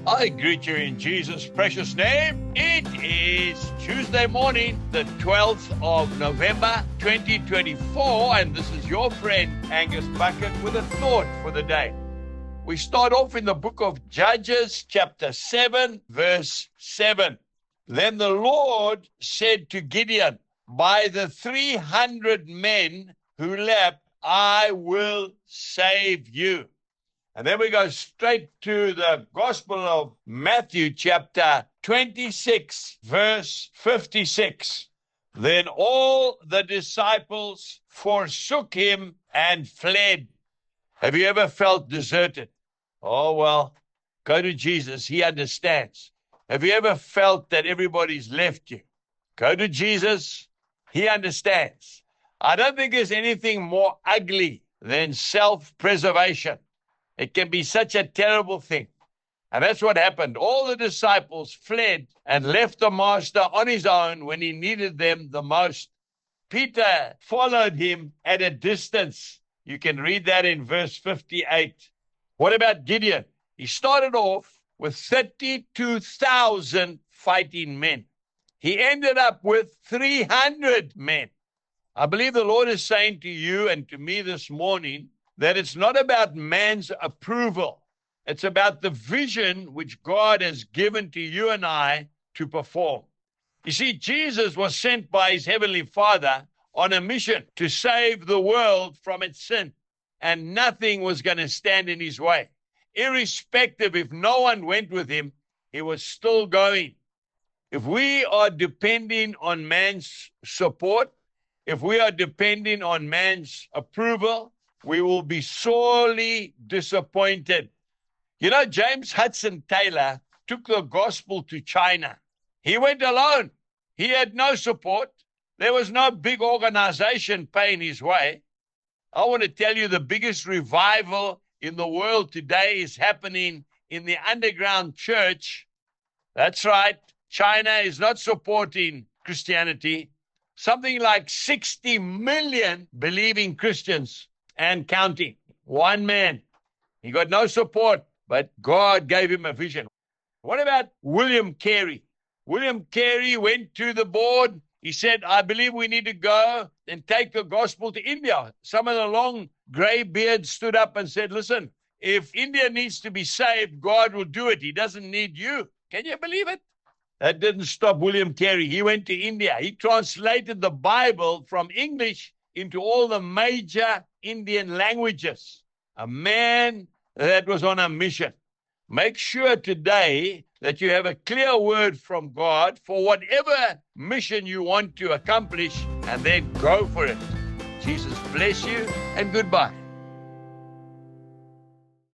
I greet you in Jesus' precious name. It is Tuesday morning, the 12th of November, 2024, and this is your friend, Angus Buchen, with a thought for the day. We start off in the book of Judges, chapter 7, verse 7. Then the Lord said to Gideon, by the 300 men who left, I will save you. And then we go straight to the Gospel of Matthew, chapter 26, verse 56. Then all the disciples forsook him and fled. Have you ever felt deserted? Oh, well, go to Jesus. He understands. Have you ever felt that everybody's left you? Go to Jesus. He understands. I don't think there's anything more ugly than self-preservation. It can be such a terrible thing. And that's what happened. All the disciples fled and left the master on his own when he needed them the most. Peter followed him at a distance. You can read that in verse 58. What about Gideon? He started off with 32,000 fighting men. He ended up with 300 men. I believe the Lord is saying to you and to me this morning that it's not about man's approval. It's about the vision which God has given to you and I to perform. You see, Jesus was sent by his heavenly Father on a mission to save the world from its sin, and nothing was going to stand in his way. Irrespective if no one went with him, he was still going. If we are depending on man's support, if we are depending on man's approval, we will be sorely disappointed. You know, James Hudson Taylor took the gospel to China. He went alone. He had no support. There was no big organization paying his way. I want to tell you the biggest revival in the world today is happening in the underground church. That's right. China is not supporting Christianity. Something like 60 million believing Christians and counting. One man. He got no support, but God gave him a vision. What about William Carey? William Carey went to the board. He said, I believe we need to go and take the gospel to India. Some of the long gray beards stood up and said, listen, if India needs to be saved, God will do it. He doesn't need you. Can you believe it? That didn't stop William Carey. He went to India. He translated the Bible from English into all the major Indian languages. A man that was on a mission. Make sure today that you have a clear word from God for whatever mission you want to accomplish, and then go for it. Jesus bless you, and goodbye.